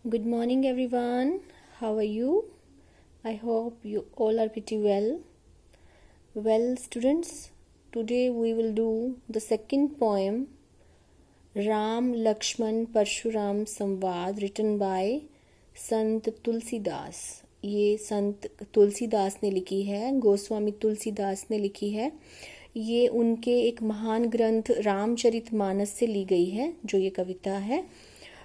Good morning, everyone. How are you? I hope you all are pretty well. Well, students, today we will do the second poem, Ram Lakshman Parshuram Samvad, written by संत तुलसीदास। ये संत तुलसीदास ने लिखी है, गोस्वामी तुलसीदास ने लिखी है। ये उनके एक महान ग्रंथ रामचरितमानस से ली गई है, जो ये कविता है।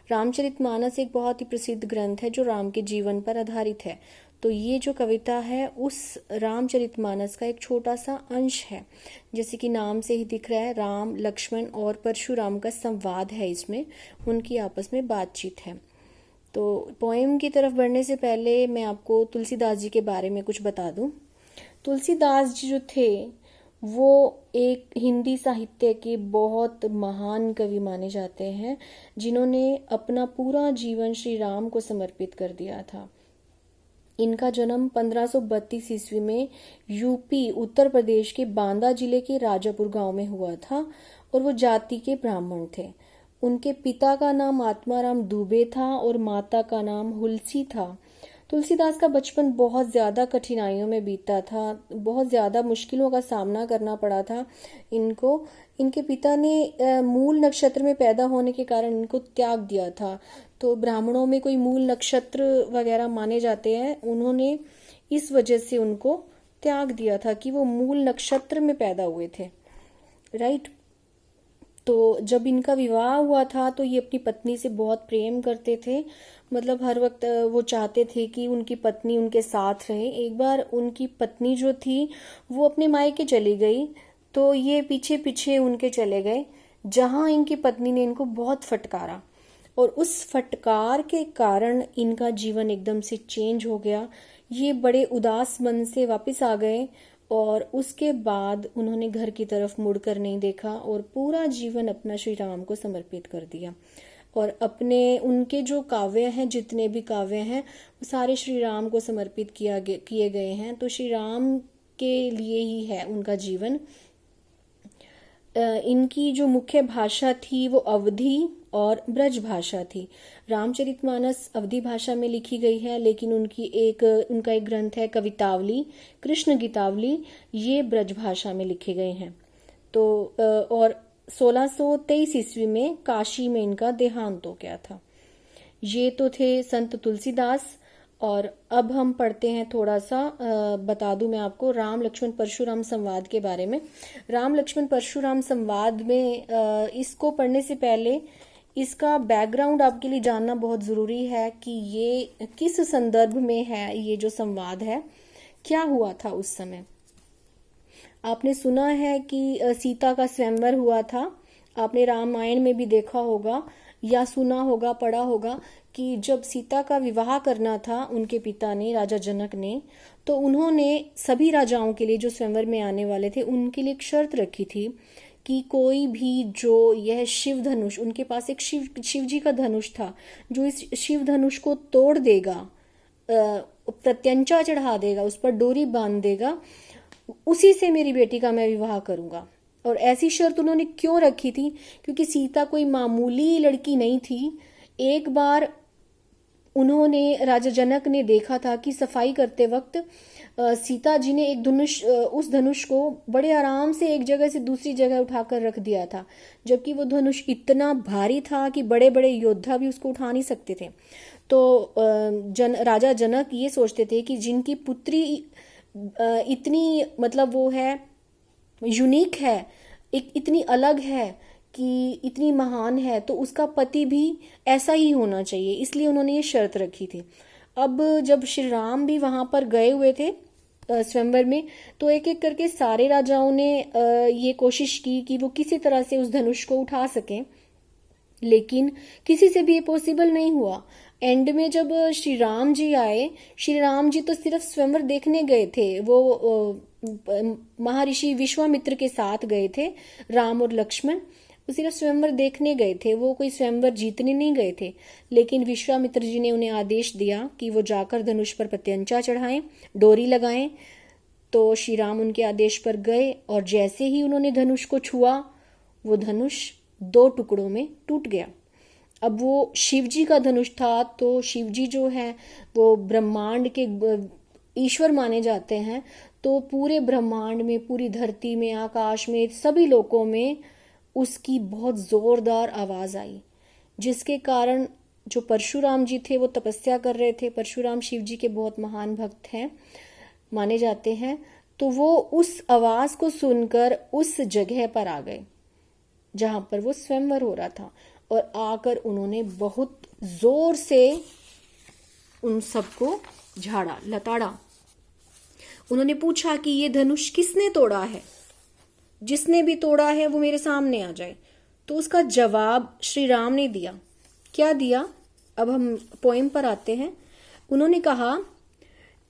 रामचरितमानस एक बहुत ही प्रसिद्ध ग्रंथ है जो राम के जीवन पर आधारित है। तो ये जो कविता है उस रामचरितमानस का एक छोटा सा अंश है। जैसे कि नाम से ही दिख रहा है, राम लक्ष्मण और परशुराम का संवाद है, इसमें उनकी आपस में बातचीत है। तो पोएम की तरफ बढ़ने से पहले मैं आपको तुलसीदास जी के बारे में कुछ बता दूं। तुलसीदास जी जो थे वो एक हिंदी साहित्य के बहुत महान कवि माने जाते हैं, जिन्होंने अपना पूरा जीवन श्री राम को समर्पित कर दिया था। इनका जन्म 1532 ईस्वी में यूपी उत्तर प्रदेश के बांदा जिले के राजापुर गांव में हुआ था और वो जाति के ब्राह्मण थे। उनके पिता का नाम आत्माराम दुबे था और माता का नाम हुलसी था। तुलसीदास का बचपन बहुत ज़्यादा कठिनाइयों में बीता था, बहुत ज़्यादा मुश्किलों का सामना करना पड़ा था इनको। इनके पिता ने मूल नक्षत्र में पैदा होने के कारण इनको त्याग दिया था। तो ब्राह्मणों में कोई मूल नक्षत्र वगैरह माने जाते हैं, उन्होंने इस वजह से उनको त्याग दिया था कि वो मूल नक्षत्र में पैदा हुए थे, राइट। तो जब इनका विवाह हुआ था तो ये अपनी पत्नी से बहुत प्रेम करते थे, मतलब हर वक्त वो चाहते थे कि उनकी पत्नी उनके साथ रहे। एक बार उनकी पत्नी जो थी वो अपने मायके चली गई, तो ये पीछे पीछे उनके चले गए, जहां इनकी पत्नी ने इनको बहुत फटकारा और उस फटकार के कारण इनका जीवन एकदम से चेंज हो गया। ये बड़े उदास मन से वापस आ गए और उसके बाद उन्होंने घर की तरफ मुड़कर नहीं देखा और पूरा जीवन अपना श्री राम को समर्पित कर दिया। और अपने उनके जो काव्य हैं, जितने भी काव्य हैं, वो सारे श्री राम को समर्पित किए गए हैं। तो श्री राम के लिए ही है उनका जीवन। इनकी जो मुख्य भाषा थी वो अवधी और ब्रज भाषा थी। रामचरितमानस अवधी भाषा में लिखी गई है, लेकिन उनका एक ग्रंथ है कवितावली, कृष्ण गीतावली, ये ब्रज भाषा में लिखे गए हैं। तो और 1623 ईस्वी में काशी में इनका देहांत हो गया था। ये तो थे संत तुलसीदास। और अब हम पढ़ते हैं थोड़ा सा, बता दूं मैं आपको राम लक्ष्मण परशुराम संवाद के बारे में। राम लक्ष्मण परशुराम संवाद में इसको पढ़ने से पहले इसका बैकग्राउंड आपके लिए जानना बहुत ज़रूरी है कि ये किस संदर्भ में है। ये जो संवाद है, क्या हुआ था उस समय। आपने सुना है कि सीता का स्वयंवर हुआ था। आपने रामायण में भी देखा होगा या सुना होगा, पढ़ा होगा कि जब सीता का विवाह करना था उनके पिता ने, राजा जनक ने, तो उन्होंने सभी राजाओं के लिए जो स्वयंवर में आने वाले थे उनके लिए एक शर्त रखी थी कि कोई भी जो यह शिव धनुष, उनके पास एक शिव जी का धनुष था, जो इस शिव धनुष को तोड़ देगा, प्रत्यंचा चढ़ा देगा, उस पर डोरी बांध देगा, उसी से मेरी बेटी का मैं विवाह करूंगा। और ऐसी शर्त उन्होंने क्यों रखी थी? क्योंकि सीता कोई मामूली लड़की नहीं थी। एक बार उन्होंने, राजा जनक ने देखा था कि सफाई करते वक्त सीता जी ने एक उस धनुष को बड़े आराम से एक जगह से दूसरी जगह उठाकर रख दिया था, जबकि वो धनुष इतना भारी था कि बड़े बड़े योद्धा भी उसको उठा नहीं सकते थे। तो राजा जनक ये सोचते थे कि जिनकी पुत्री इतनी, मतलब वो है यूनिक है, इतनी अलग है, कि इतनी महान है, तो उसका पति भी ऐसा ही होना चाहिए, इसलिए उन्होंने ये शर्त रखी थी। अब जब श्री राम भी वहां पर गए हुए थे स्वयंवर में, तो एक एक करके सारे राजाओं ने ये कोशिश की कि वो किसी तरह से उस धनुष को उठा सकें, लेकिन किसी से भी ये पॉसिबल नहीं हुआ। एंड में जब श्री राम जी आए, श्री राम जी तो सिर्फ स्वयंवर देखने गए थे, वो महर्षि विश्वामित्र के साथ गए थे, राम और लक्ष्मण, वो सिर्फ स्वयंवर देखने गए थे, वो कोई स्वयंवर जीतने नहीं गए थे। लेकिन विश्वामित्र जी ने उन्हें आदेश दिया कि वो जाकर धनुष पर प्रत्यंचा चढ़ाएं, डोरी लगाएं। तो श्री राम उनके आदेश पर गए और जैसे ही उन्होंने धनुष को छुआ, वो धनुष 2 टुकड़ों में टूट गया। अब वो शिव जी का धनुष था, तो शिव जी जो है वो ब्रह्मांड के ईश्वर माने जाते हैं। तो पूरे ब्रह्मांड में, पूरी धरती में, आकाश में, सभी लोकों में उसकी बहुत जोरदार आवाज आई, जिसके कारण जो परशुराम जी थे वो तपस्या कर रहे थे। परशुराम शिव जी के बहुत महान भक्त हैं, माने जाते हैं। तो वो उस आवाज को सुनकर उस जगह पर आ गए जहां पर वो स्वयंवर हो रहा था, और आकर उन्होंने बहुत जोर से उन सबको झाड़ा, लताड़ा। उन्होंने पूछा कि ये धनुष किसने तोड़ा है, जिसने भी तोड़ा है वो मेरे सामने आ जाए। तो उसका जवाब श्री राम ने दिया। क्या दिया? अब हम पोएम पर आते हैं। उन्होंने कहा,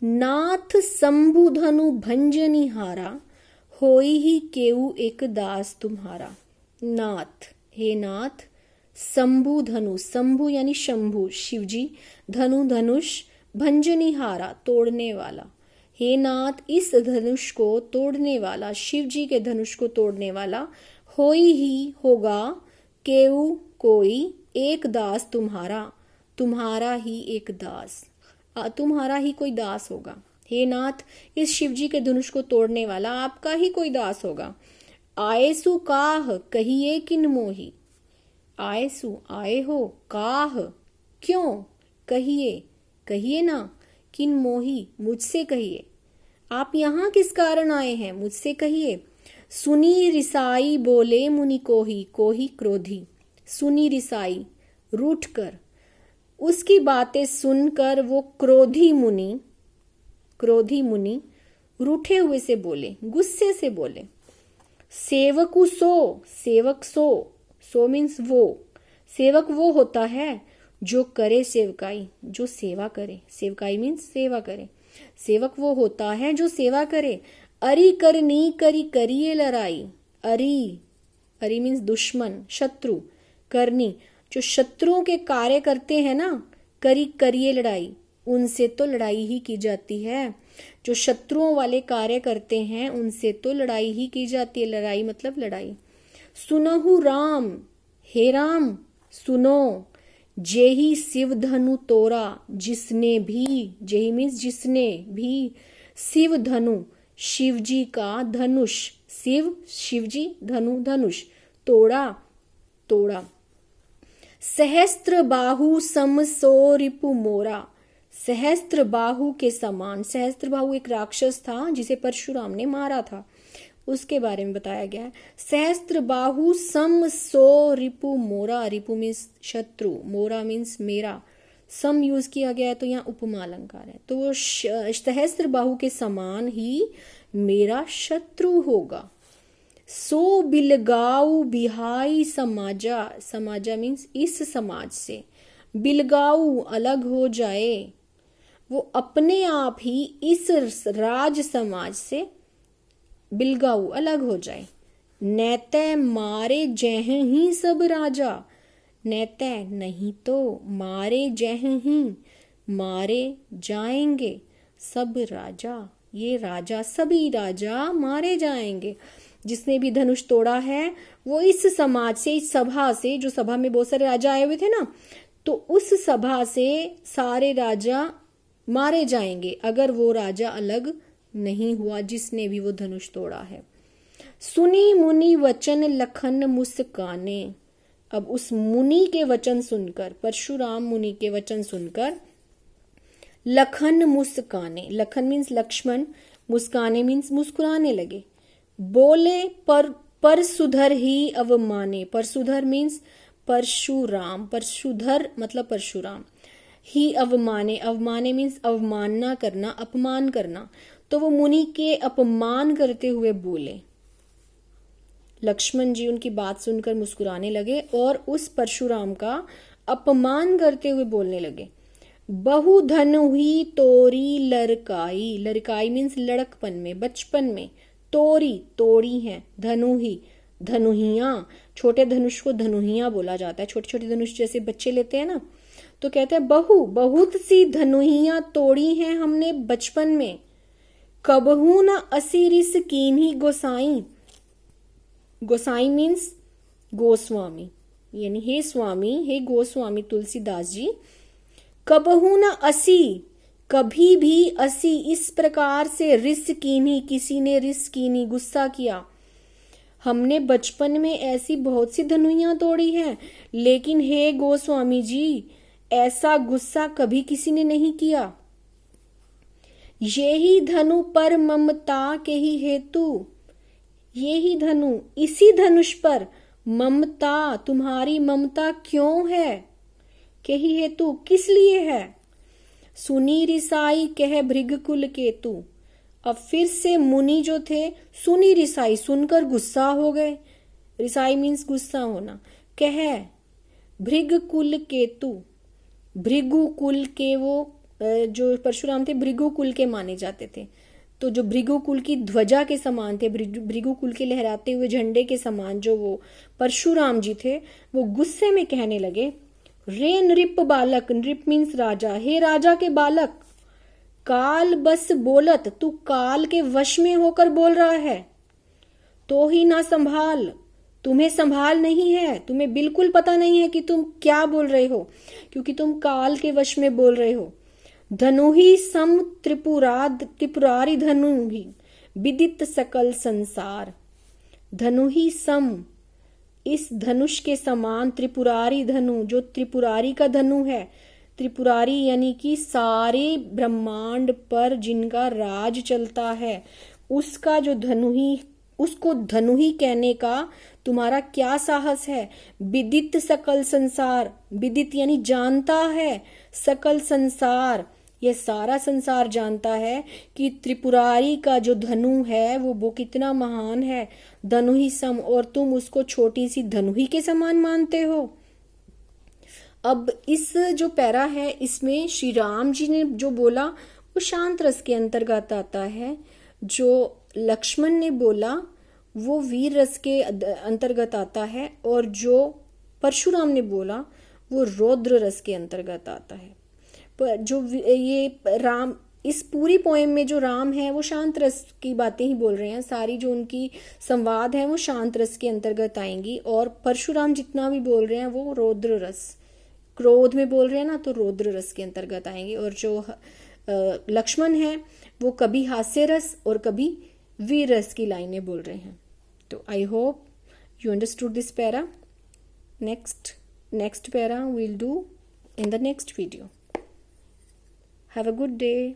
नाथ शंभु धनु भंजनी हारा, होई ही केऊ एक दास तुम्हारा। नाथ, हे नाथ, शंभु धनु, शंभु यानी शंभु शिवजी, धनु धनुष, भंजनी हारा तोड़ने वाला। हे नाथ, इस धनुष को तोड़ने वाला, शिव जी के धनुष को तोड़ने वाला, होई ही होगा, केऊ कोई, एक दास तुम्हारा, तुम्हारा ही एक दास, तुम्हारा ही कोई दास होगा। हे नाथ, इस शिव जी के धनुष को तोड़ने वाला आपका ही कोई दास होगा। आएसु काह, कहिए किन मोही। आएसु, आए हो, काह, क्यों, कहिए, कहिए ना, किन मोही, मुझसे कहिए। आप यहाँ किस कारण आए हैं, मुझसे कहिए। सुनी रिसाई बोले मुनि कोही, कोही क्रोधी। सुनी रिसाई, रूठ कर, उसकी बातें सुनकर वो क्रोधी मुनि रूठे हुए से बोले, गुस्से से बोले। सेवकु सो, सेवक सो मीन्स वो, सेवक वो होता है जो करे सेवकाई, जो सेवा करे। सेवकाई मीन्स सेवा करे। सेवक वो होता है जो सेवा करे। अरि करनी करी करिए लड़ाई। अरि मीन्स दुश्मन, शत्रु। करनी, जो शत्रुओं के कार्य करते हैं ना, करिए लड़ाई, उनसे तो लड़ाई ही की जाती है। जो शत्रुओं वाले कार्य करते हैं उनसे तो लड़ाई ही की जाती है। लड़ाई मतलब लड़ाई। सुनहु राम, हे राम सुनो, जेही शिव धनु तोरा, जिसने भी, जेही मीन्स जिसने भी, शिव धनु, शिवजी का धनुष, शिवजी, धनु धनुष, तोड़ा। सहस्त्र बाहु सम सो रिपु मोरा, सहस्त्र बाहु के समान। सहस्त्र बाहु एक राक्षस था जिसे परशुराम ने मारा था, उसके बारे में बताया गया है। सहस्त्र बाहु सम सो रिपु मोरा, रिपु मीन्स शत्रु, मोरा मीन्स मेरा। सम यूज किया गया है तो यहाँ उपमा अलंकार है। तो वो सहस्त्र बाहु के समान ही मेरा शत्रु होगा। सो बिलगाऊ बिहाई समाजा, समाजा मीन्स इस समाज से। बिलगाऊ अलग हो जाए, वो अपने आप ही इस राज समाज से बिलगाऊ अलग हो जाए। नैते मारे जह ही सब राजा, नैते नहीं तो मारे जह ही, मारे जाएंगे सब राजा। ये राजा, सभी राजा मारे जाएंगे। जिसने भी धनुष तोड़ा है वो इस समाज से, इस सभा से, जो सभा में बहुत सारे राजा आए हुए थे ना, तो उस सभा से सारे राजा मारे जाएंगे अगर वो राजा अलग नहीं हुआ जिसने भी वो धनुष तोड़ा है। सुनी मुनि वचन लखन मुस्काने। अब उस मुनि के वचन सुनकर, परशुराम मुनि के वचन सुनकर, लखन मुस्काने, लखन मीन्स लक्ष्मण, मुस्काने मीन्स मुस्कुराने लगे। बोले पर सुधर ही अवमाने, परसुधर मीन्स परशुराम, परशुधर मतलब परशुराम, ही अवमाने, अवमाने मीन्स अवमानना करना, अपमान करना। तो वो मुनि के अपमान करते हुए बोले। लक्ष्मण जी उनकी बात सुनकर मुस्कुराने लगे और उस परशुराम का अपमान करते हुए बोलने लगे। बहु धनु ही तोरी लड़काई, लड़काई मीन्स लड़कपन में, बचपन में। तोरी, तोड़ी हैं। धनु ही, धनुहियां, छोटे धनुष को धनुहियां बोला जाता है। छोटे छोटे धनुष जैसे बच्चे लेते हैं ना, तो कहते हैं बहुत सी धनुहियां तोड़ी हैं हमने बचपन में। कबहू न असिरिस कीन्ही गोसाई, गोसाई मीन्स गोस्वामी, यानी हे स्वामी, हे गोस्वामी तुलसीदास जी, कबहू न असी, कभी भी असी इस प्रकार से रिस कीनी, किसी ने रिस कीनी, गुस्सा किया। हमने बचपन में ऐसी बहुत सी धनुइयां तोड़ी हैं, लेकिन हे गोस्वामी जी, ऐसा गुस्सा कभी किसी ने नहीं किया। ये ही धनु पर ममता के ही हेतु, ये ही धनु, इसी धनुष पर ममता, तुम्हारी ममता क्यों है, के ही हेतु, किस लिए है। सुनी रिसाई कह भृगकुल केतु। अब फिर से मुनि जो थे, सुनी रिसाई, सुनकर गुस्सा हो गए। रिसाई मीन्स गुस्सा होना। कह भृगकुल केतु, भृगु कुल के वो जो परशुराम थे भृगु कुल के माने जाते थे, तो जो भृगु कुल की ध्वजा के समान थे, भृगु कुल के लहराते हुए झंडे के समान जो वो परशुराम जी थे, वो गुस्से में कहने लगे, रे नृप बालक, नृप मीन्स राजा, हे राजा के बालक, काल बस बोलत, तू काल के वश में होकर बोल रहा है, तो ही ना संभाल, तुम्हें संभाल नहीं है, तुम्हें बिल्कुल पता नहीं है कि तुम क्या बोल रहे हो, क्योंकि तुम काल के वश में बोल रहे हो। धनु ही सम त्रिपुरारी धनु ही विदित सकल संसार। धनु ही सम, इस धनुष के समान त्रिपुरारी धनु, जो त्रिपुरारी का धनु है, त्रिपुरारी यानी कि सारे ब्रह्मांड पर जिनका राज चलता है, उसका जो धनु ही, उसको धनु ही कहने का तुम्हारा क्या साहस है। विदित सकल संसार, विदित यानी जानता है, सकल संसार, यह सारा संसार जानता है कि त्रिपुरारी का जो धनु है वो कितना महान है। धनु ही सम, और तुम उसको छोटी सी धनु ही के समान मानते हो। अब इस जो पैरा है, इसमें श्री राम जी ने जो बोला वो शांत रस के अंतर्गत आता है, जो लक्ष्मण ने बोला वो वीर रस के अंतर्गत आता है, और जो परशुराम ने बोला वो रौद्र रस के अंतर्गत आता है। पर जो ये राम, इस पूरी पोएम में जो राम है वो शांत रस की बातें ही बोल रहे हैं, सारी जो उनकी संवाद है वो शांत रस के अंतर्गत आएंगी, और परशुराम जितना भी बोल रहे हैं वो रौद्र रस, क्रोध में बोल रहे हैं ना, तो रौद्र रस के अंतर्गत आएंगे। और जो लक्ष्मण है वो कभी हास्य रस और कभी वीर रस की लाइनें बोल रहे हैं। तो I hope you understood this para. Next para we'll do in the next video. Have a good day.